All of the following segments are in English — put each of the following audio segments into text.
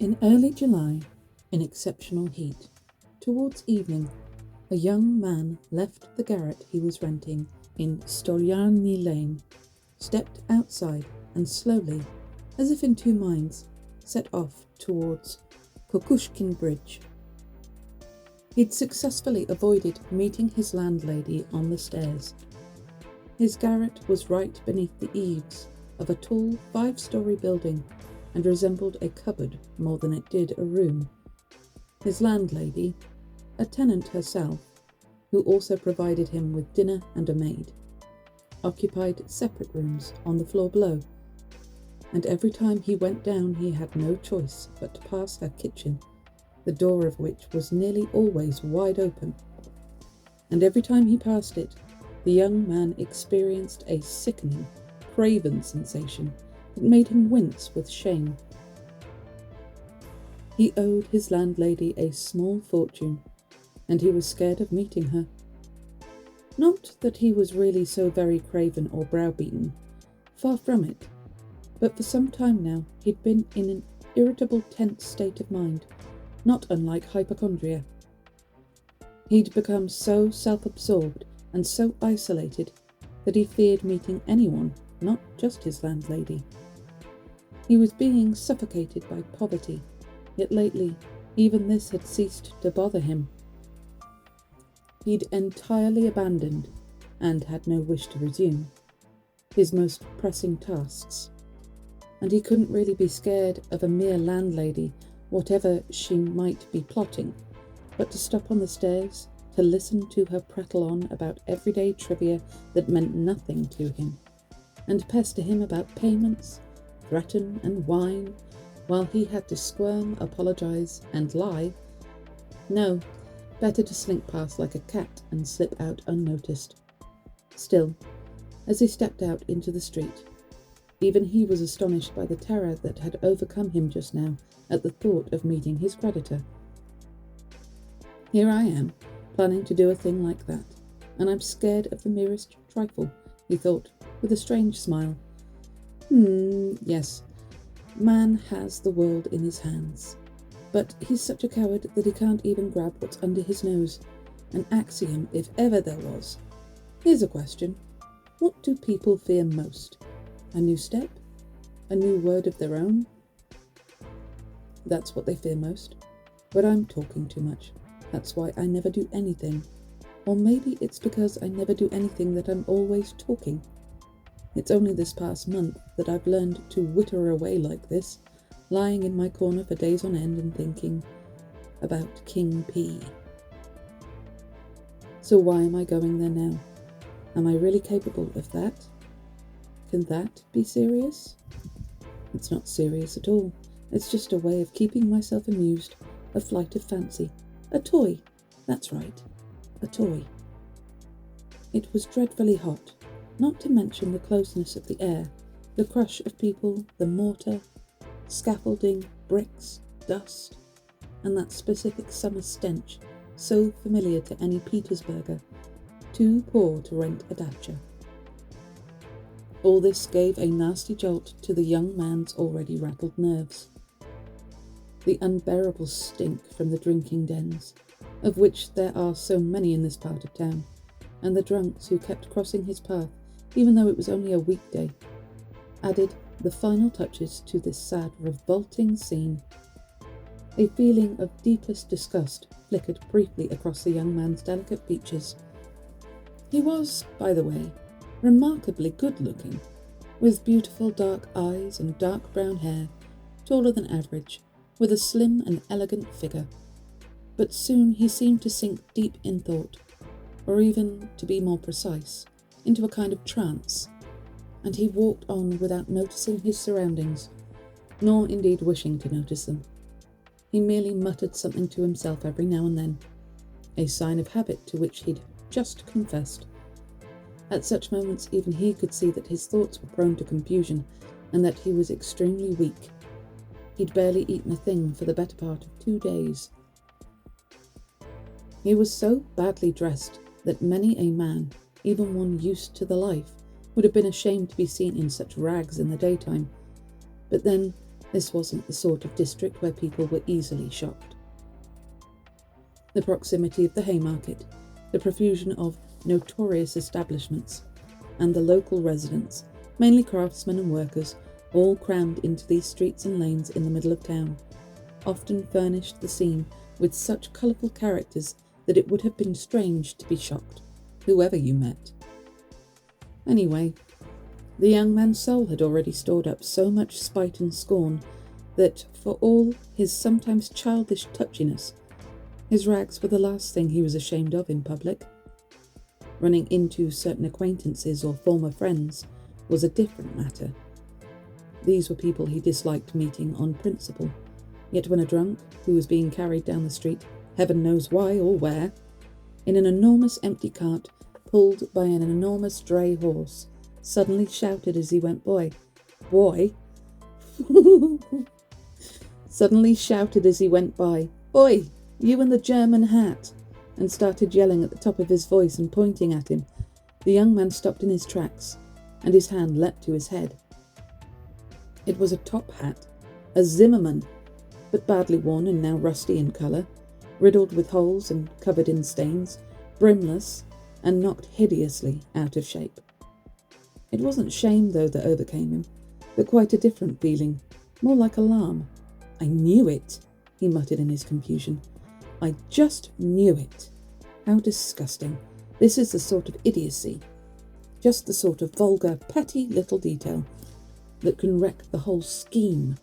In early July, in exceptional heat, towards evening, a young man left the garret he was renting in Stolyarny Lane, stepped outside and slowly, as if in two minds, set off towards Kukushkin Bridge. He'd successfully avoided meeting his landlady on the stairs. His garret was right beneath the eaves of a tall 5-story building and resembled a cupboard more than it did a room. His landlady, a tenant herself, who also provided him with dinner and a maid, occupied separate rooms on the floor below, and every time he went down he had no choice but to pass her kitchen, the door of which was nearly always wide open, and every time he passed it, the young man experienced a sickening, craven sensation that made him wince with shame. He owed his landlady a small fortune, and he was scared of meeting her. Not that he was really so very craven or browbeaten, far from it, but for some time now he'd been in an irritable, tense state of mind, not unlike hypochondria. He'd become so self-absorbed and so isolated that he feared meeting anyone, not just his landlady. He was being suffocated by poverty, yet lately even this had ceased to bother him. He'd entirely abandoned, and had no wish to resume, his most pressing tasks, and he couldn't really be scared of a mere landlady, whatever she might be plotting, but to stop on the stairs, to listen to her prattle on about everyday trivia that meant nothing to him, and pester him about payments, threaten and whine, while he had to squirm, apologise, and lie. No, better to slink past like a cat and slip out unnoticed. Still, as he stepped out into the street, even he was astonished by the terror that had overcome him just now at the thought of meeting his creditor. Here I am, planning to do a thing like that, and I'm scared of the merest trifle, he thought, with a strange smile. Yes, man has the world in his hands, but he's such a coward that he can't even grab what's under his nose, an axiom if ever there was. Here's a question. What do people fear most? A new step? A new word of their own? That's what they fear most. But I'm talking too much. That's why I never do anything. Or maybe it's because I never do anything that I'm always talking. It's only this past month that I've learned to witter away like this, lying in my corner for days on end and thinking about King P. So why am I going there now? Am I really capable of that? Can that be serious? It's not serious at all. It's just a way of keeping myself amused, a flight of fancy. A toy. That's right. A toy. It was dreadfully hot, not to mention the closeness of the air, the crush of people, the mortar, scaffolding, bricks, dust, and that specific summer stench, so familiar to any Petersburger, too poor to rent a dacha. All this gave a nasty jolt to the young man's already rattled nerves. The unbearable stink from the drinking dens, of which there are so many in this part of town, and the drunks who kept crossing his path even though it was only a weekday, added the final touches to this sad, revolting scene. A feeling of deepest disgust flickered briefly across the young man's delicate features. He was, by the way, remarkably good-looking, with beautiful dark eyes and dark brown hair, taller than average, with a slim and elegant figure. But soon he seemed to sink deep in thought, or even, to be more precise, into a kind of trance, and he walked on without noticing his surroundings, nor indeed wishing to notice them. He merely muttered something to himself every now and then, a sign of habit to which he'd just confessed. At such moments even he could see that his thoughts were prone to confusion, and that he was extremely weak. He'd barely eaten a thing for the better part of 2 days. He was so badly dressed that many a man, even one used to the life, would have been ashamed to be seen in such rags in the daytime. But then, This wasn't the sort of district where people were easily shocked. The proximity of the Haymarket, the profusion of notorious establishments, and the local residents, mainly craftsmen and workers, all crammed into these streets and lanes in the middle of town, often furnished the scene with such colourful characters that it would have been strange to be shocked, whoever you met. Anyway, the young man's soul had already stored up so much spite and scorn that, for all his sometimes childish touchiness, his rags were the last thing he was ashamed of in public. Running into certain acquaintances or former friends was a different matter. These were people he disliked meeting on principle, yet when a drunk, who was being carried down the street, heaven knows why or where, in an enormous empty cart pulled by an enormous dray horse, suddenly shouted as he went by, suddenly shouted as he went by, "Oi, you in the German hat," and started yelling at the top of his voice and pointing at him, the young man stopped in his tracks, and his hand leapt to his head. It was a top hat, a Zimmermann, but badly worn and now rusty in colour, riddled with holes and covered in stains, brimless, and knocked hideously out of shape. It wasn't shame, though, that overcame him, but quite a different feeling, more like alarm. "I knew it," he muttered in his confusion. "I just knew it. How disgusting. This is the sort of idiocy, just the sort of vulgar, petty little detail that can wreck the whole scheme.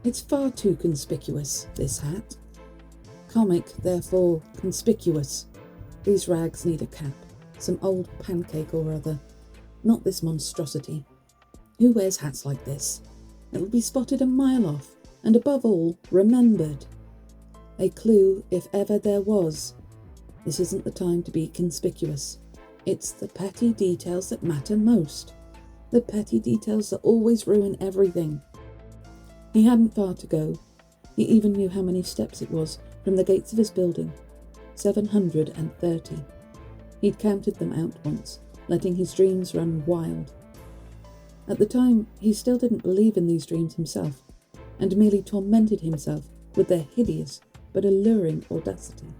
It's far too conspicuous, this hat. Comic, therefore conspicuous. These rags need a cap, some old pancake or other, not this monstrosity. Who wears hats like this? It'll be spotted a mile off, and above all, remembered. A clue, if ever there was. This isn't the time to be conspicuous. It's the petty details that matter most. The petty details that always ruin everything." He hadn't far to go. He even knew how many steps it was from the gates of his building. 730. He'd counted them out once, letting his dreams run wild. At the time, he still didn't believe in these dreams himself, and merely tormented himself with their hideous but alluring audacity.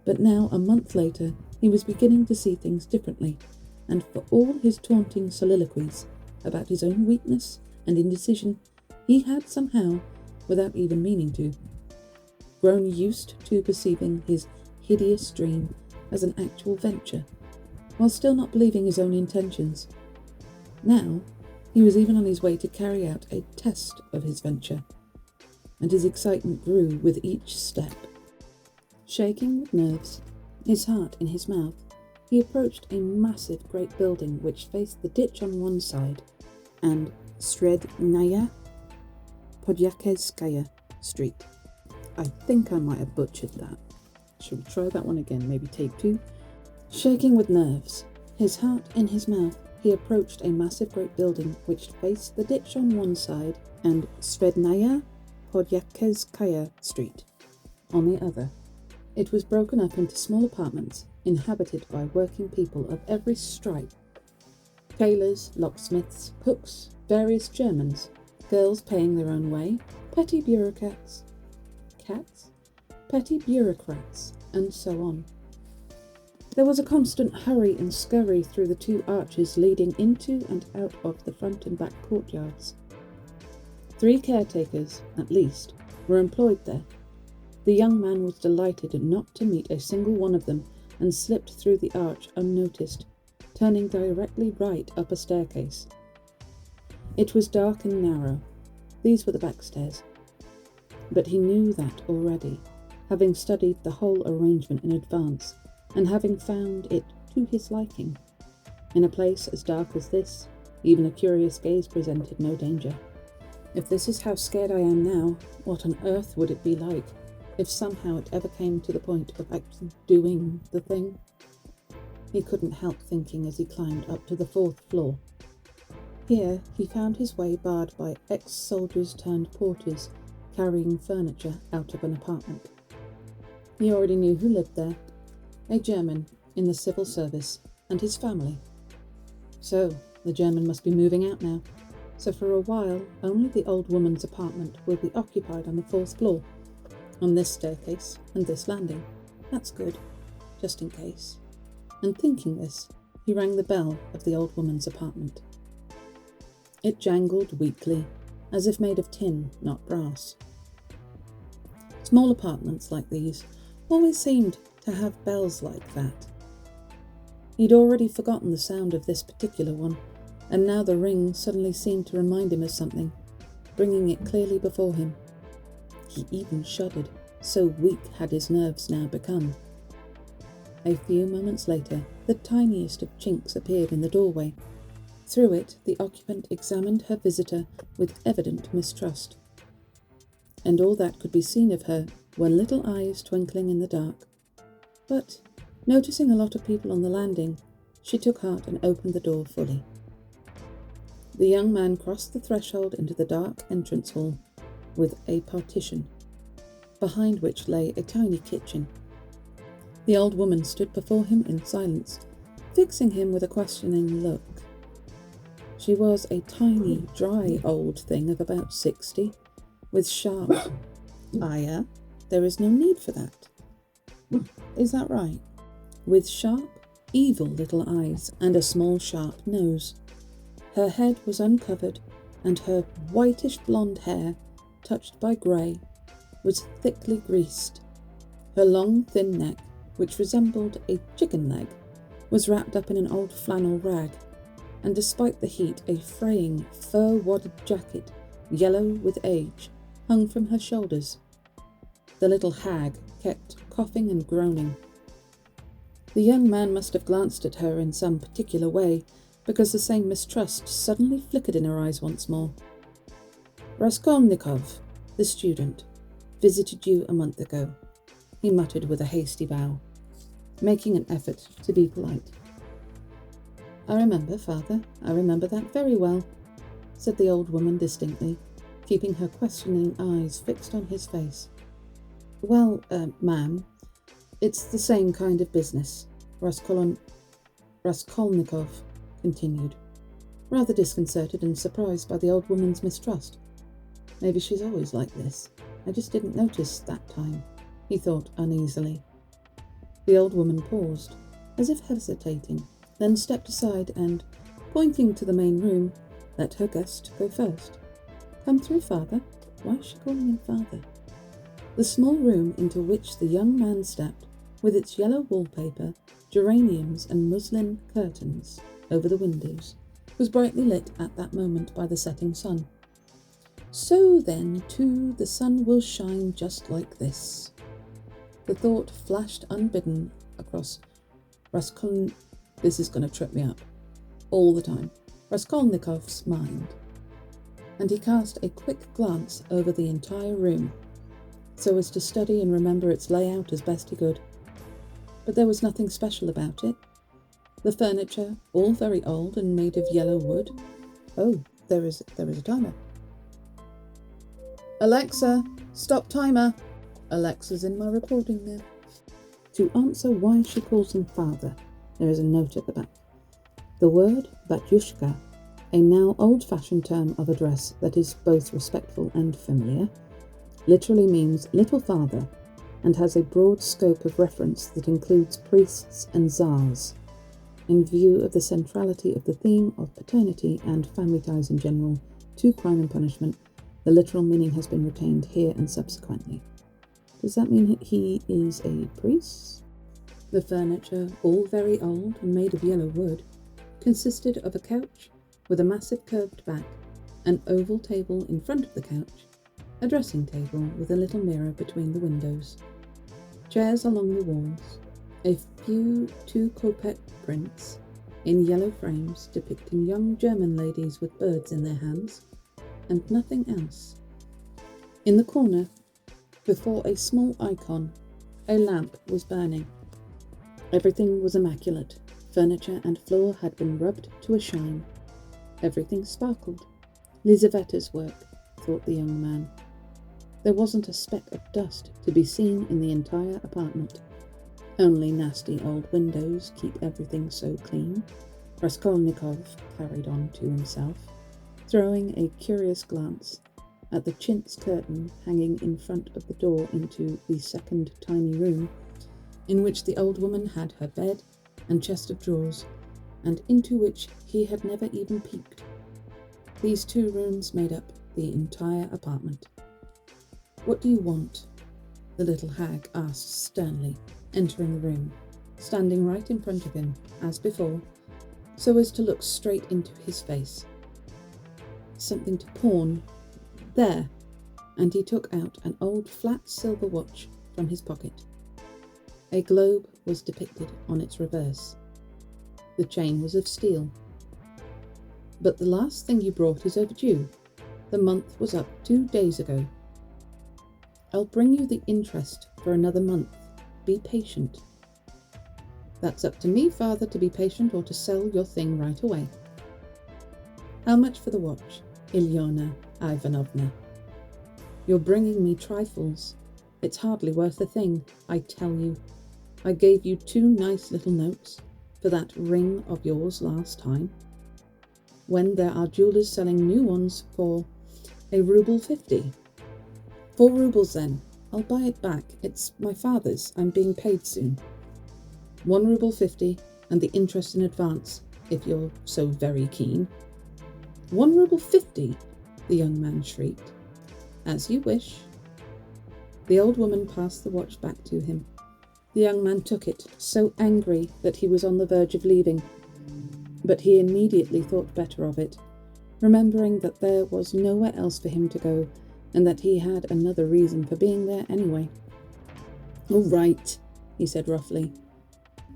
But now, a month later, he was beginning to see things differently, and for all his taunting soliloquies about his own weakness and indecision, he had somehow, without even meaning to, grown used to perceiving his hideous dream as an actual venture, while still not believing his own intentions. Now, he was even on his way to carry out a test of his venture, and his excitement grew with each step. Shaking with nerves, his heart in his mouth, he approached a massive great building which faced the ditch on one side and Srednaya Podyakezskaya Street. I think I might have butchered that. Shall we try that one again? Maybe take two? Shaking with nerves, his heart in his mouth, he approached a massive great building which faced the ditch on one side and Srednaya Podyakezskaya Street on the other. It was broken up into small apartments inhabited by working people of every stripe. Tailors, locksmiths, cooks, various Germans, girls paying their own way, petty bureaucrats, and so on. There was a constant hurry and scurry through the two arches leading into and out of the front and back courtyards. 3 caretakers, at least, were employed there. The young man was delighted not to meet a single one of them and slipped through the arch unnoticed, turning directly right up a staircase. It was dark and narrow. These were the back stairs. But he knew that already, having studied the whole arrangement in advance, and having found it to his liking. In a place as dark as this, even a curious gaze presented no danger. If this is how scared I am now, what on earth would it be like if somehow it ever came to the point of actually doing the thing? He couldn't help thinking as he climbed up to the 4th floor. Here he found his way barred by ex-soldiers turned porters carrying furniture out of an apartment. He already knew who lived there, a German in the civil service and his family. So, the German must be moving out now. so for a while only the old woman's apartment will be occupied on the 4th floor, on this staircase and this landing. That's good, just in case. And thinking this, he rang the bell of the old woman's apartment. It jangled weakly, as if made of tin, not brass. Small apartments like these always seemed to have bells like that. He'd already forgotten the sound of this particular one, and now the ring suddenly seemed to remind him of something, bringing it clearly before him. He even shuddered, so weak had his nerves now become. A few moments later, the tiniest of chinks appeared in the doorway. Through it, the occupant examined her visitor with evident mistrust. And all that could be seen of her were little eyes twinkling in the dark. But, noticing a lot of people on the landing, she took heart and opened the door fully. The young man crossed the threshold into the dark entrance hall, with a partition, behind which lay a tiny kitchen. The old woman stood before him in silence, fixing him with a questioning look. She was a tiny, dry old thing of about 60, with sharp... Aya, there is no need for that. Is that right? With sharp, evil little eyes and a small, sharp nose. Her head was uncovered, and her whitish blonde hair, touched by grey, was thickly greased. Her long, thin neck, which resembled a chicken leg, was wrapped up in an old flannel rag, and despite the heat, a fraying, fur-wadded jacket, yellow with age, hung from her shoulders. The little hag kept coughing and groaning. The young man must have glanced at her in some particular way, because the same mistrust suddenly flickered in her eyes once more. Raskolnikov, the student, visited you a month ago, he muttered with a hasty bow, making an effort to be polite. I remember, father, I remember that very well, said the old woman distinctly, keeping her questioning eyes fixed on his face. Well, ma'am, it's the same kind of business, Raskolnikov continued, rather disconcerted and surprised by the old woman's mistrust. Maybe she's always like this. I just didn't notice that time, he thought uneasily. The old woman paused, as if hesitating, then stepped aside and, pointing to the main room, let her guest go first. Come through, father. Why is she calling him father? The small room into which the young man stepped, with its yellow wallpaper, geraniums and muslin curtains over the windows, was brightly lit at that moment by the setting sun. So then, too, the sun will shine just like this. The thought flashed unbidden across This is going to trip me up. All the time. Raskolnikov's mind. And he cast a quick glance over the entire room, so as to study and remember its layout as best he could. But there was nothing special about it. The furniture, all very old and made of yellow wood. Oh, there is a timer. Alexa, stop timer. Alexa's in my recording now. To answer why she calls him father, there is a note at the back. The word batyushka, a now old-fashioned term of address that is both respectful and familiar, literally means little father and has a broad scope of reference that includes priests and tsars. In view of the centrality of the theme of paternity and family ties in general to Crime and Punishment, the literal meaning has been retained here and subsequently. Does that mean he is a priest? The furniture, all very old and made of yellow wood, consisted of a couch with a massive curved back, an oval table in front of the couch, a dressing table with a little mirror between the windows, chairs along the walls, a few 2-kopeck prints in yellow frames depicting young German ladies with birds in their hands, and nothing else. In the corner, before a small icon, a lamp was burning. Everything was immaculate. Furniture and floor had been rubbed to a shine. Everything sparkled. Lizavetta's work, thought the young man. There wasn't a speck of dust to be seen in the entire apartment. Only nasty old windows keep everything so clean, Raskolnikov carried on to himself. throwing a curious glance at the chintz curtain hanging in front of the door into the second tiny room, in which the old woman had her bed and chest of drawers, and into which he had never even peeked. These 2 rooms made up the entire apartment. "What do you want?" the little hag asked sternly, entering the room, standing right in front of him, as before, so as to look straight into his face. "Something to pawn. There," and he took out an old flat silver watch from his pocket. A globe was depicted on its reverse. The chain was of steel. "But the last thing you brought is overdue. The month was up 2 days ago." "I'll bring you the interest for another month. Be patient." "That's up to me, father, to be patient or to sell your thing right away." "How much for the watch, Ilyona Ivanovna?" "You're bringing me trifles. It's hardly worth a thing, I tell you. I gave you 2 nice little notes for that ring of yours last time, when there are jewellers selling new ones for ₹1.50. 4 rubles then. I'll buy it back. It's my father's. I'm being paid soon. ₹1.50 and the interest in advance, if you're so very keen." "£1.50? the young man shrieked. "As you wish." The old woman passed the watch back to him. The young man took it, so angry that he was on the verge of leaving, but he immediately thought better of it, remembering that there was nowhere else for him to go, and that he had another reason for being there anyway. "All right," he said roughly.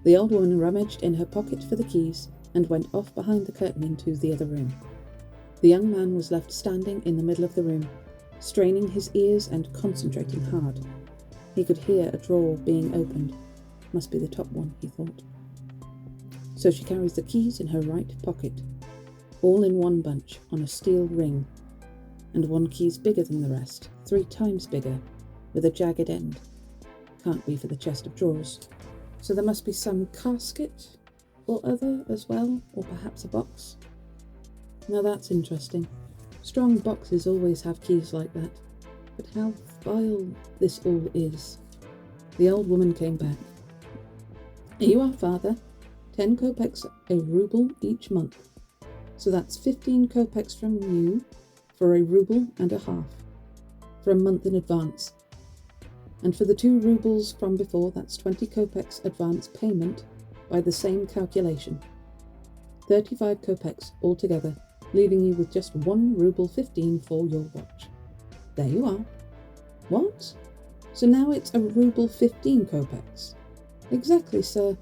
The old woman rummaged in her pocket for the keys and went off behind the curtain into the other room. The young man was left standing in the middle of the room, straining his ears and concentrating hard. He could hear a drawer being opened. Must be the top one, he thought. So she carries the keys in her right pocket, all in one bunch on a steel ring, and one key's bigger than the rest, 3 times bigger, with a jagged end. Can't be for the chest of drawers. So there must be some casket or other as well, or perhaps a box. Now that's interesting. Strong boxes always have keys like that. But how vile this all is. The old woman came back. "Here you are, father. 10 kopecks a ruble each month. So that's 15 kopecks from you for ₹1.50 for a month in advance. And for the 2 rubles from before, that's 20 kopecks advance payment by the same calculation. 35 kopecks altogether, leaving you with just ₹1.15 for your watch. There you are." "What? So now it's ₹1.15 kopecks?" "Exactly, sir."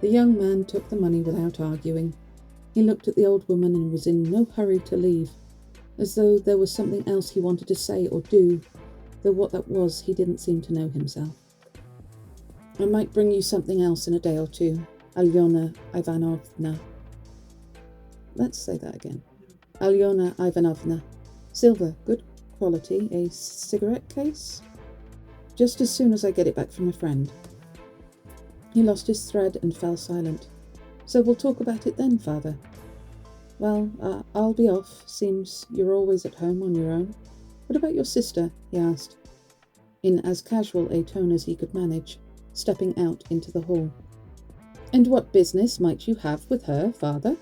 The young man took the money without arguing. He looked at the old woman and was in no hurry to leave, as though there was something else he wanted to say or do, though what that was he didn't seem to know himself. "I might bring you something else in a day or 2, Alyona Ivanovna." Let's say that again. "Alyona Ivanovna. Silver, good quality. A cigarette case?" "Just as soon as I get it back from a friend." He lost his thread and fell silent. "So we'll talk about it then, father." "Well, I'll be off. Seems you're always at home on your own. What about your sister?" he asked, in as casual a tone as he could manage, stepping out into the hall. "And what business might you have with her, father?"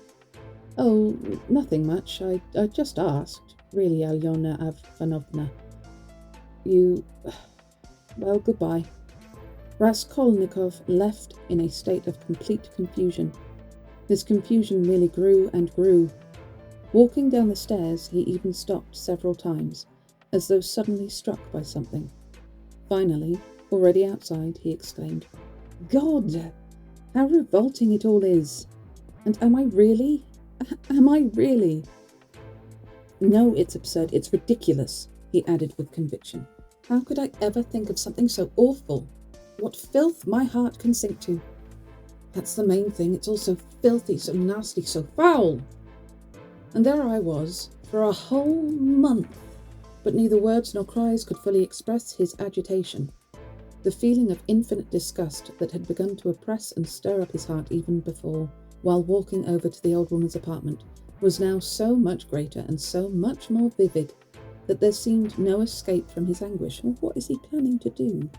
"Oh, nothing much. I just asked, really, Alyona Ivanovna. You... Well, goodbye." Raskolnikov left in a state of complete confusion. His confusion merely grew and grew. Walking down the stairs, he even stopped several times, as though suddenly struck by something. Finally, already outside, he exclaimed, "God! How revolting it all is! And am I really? No, it's absurd, it's ridiculous," he added with conviction. "How could I ever think of something so awful? What filth my heart can sink to. That's the main thing, it's all so filthy, so nasty, so foul. And there I was, for a whole month." But neither words nor cries could fully express his agitation. The feeling of infinite disgust that had begun to oppress and stir up his heart even before, while walking over to the old woman's apartment, was now so much greater and so much more vivid that there seemed no escape from his anguish. Well, what is he planning to do?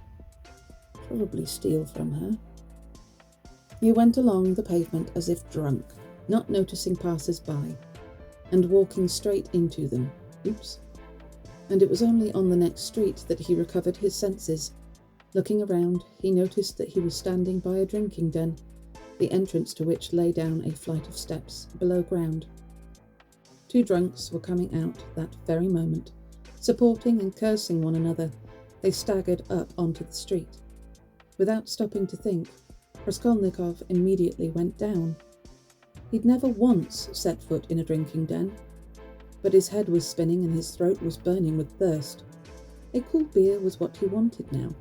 Probably steal from her. He went along the pavement as if drunk, not noticing passers-by, and walking straight into them. Oops. And it was only on the next street that he recovered his senses. Looking around, he noticed that he was standing by a drinking den, the entrance to which lay down a flight of steps below ground. 2 drunks were coming out that very moment. Supporting and cursing one another, they staggered up onto the street. Without stopping to think, Raskolnikov immediately went down. He'd never once set foot in a drinking den, but his head was spinning and his throat was burning with thirst. A cool beer was what he wanted now,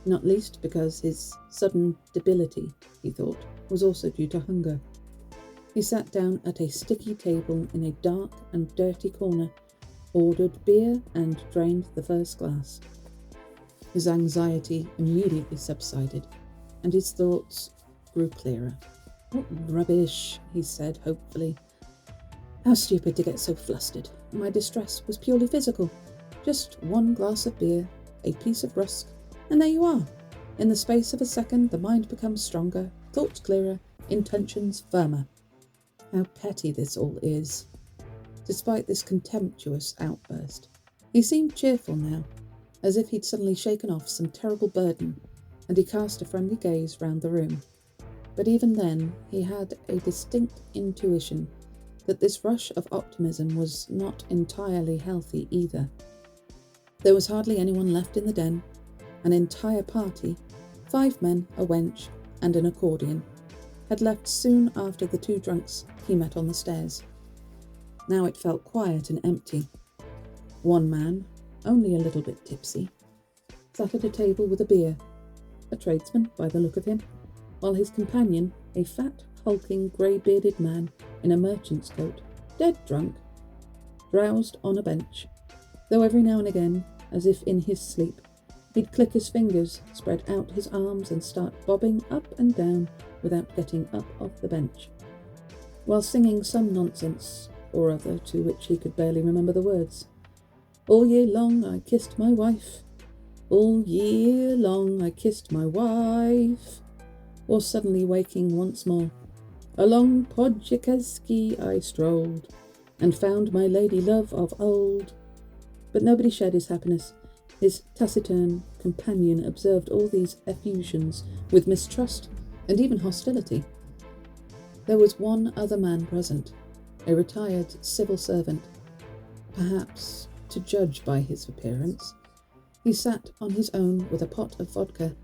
not least because his sudden debility, he thought, was also due to hunger. He sat down at a sticky table in a dark and dirty corner, ordered beer and drained the first glass. His anxiety immediately subsided, and his thoughts grew clearer. "What rubbish," he said hopefully. "How stupid to get so flustered. My distress was purely physical. Just 1 glass of beer, a piece of rusk, and there you are. In the space of a second, the mind becomes stronger, thoughts clearer, intentions firmer. How petty this all is." Despite this contemptuous outburst, he seemed cheerful now, as if he'd suddenly shaken off some terrible burden, and he cast a friendly gaze round the room. But even then, he had a distinct intuition that this rush of optimism was not entirely healthy either. There was hardly anyone left in the den. An entire party, 5 men, a wench, and an accordion, had left soon after the 2 drunks he met on the stairs. Now it felt quiet and empty. One man, only a little bit tipsy, sat at a table with a beer, a tradesman by the look of him, while his companion, a fat, hulking, grey-bearded man in a merchant's coat, dead drunk, drowsed on a bench, though every now and again, as if in his sleep, he'd click his fingers, spread out his arms and start bobbing up and down without getting up off the bench, while singing some nonsense or other to which he could barely remember the words. "All year long I kissed my wife. All year long I kissed my wife." Or suddenly waking once more. "Along Podjakeski I strolled, and found my lady love of old." But nobody shared his happiness. His taciturn companion observed all these effusions with mistrust and even hostility. There was one other man present, a retired civil servant. Perhaps, to judge by his appearance, he sat on his own with a pot of vodka,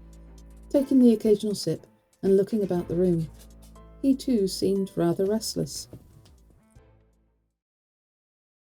taking the occasional sip and looking about the room. He too seemed rather restless.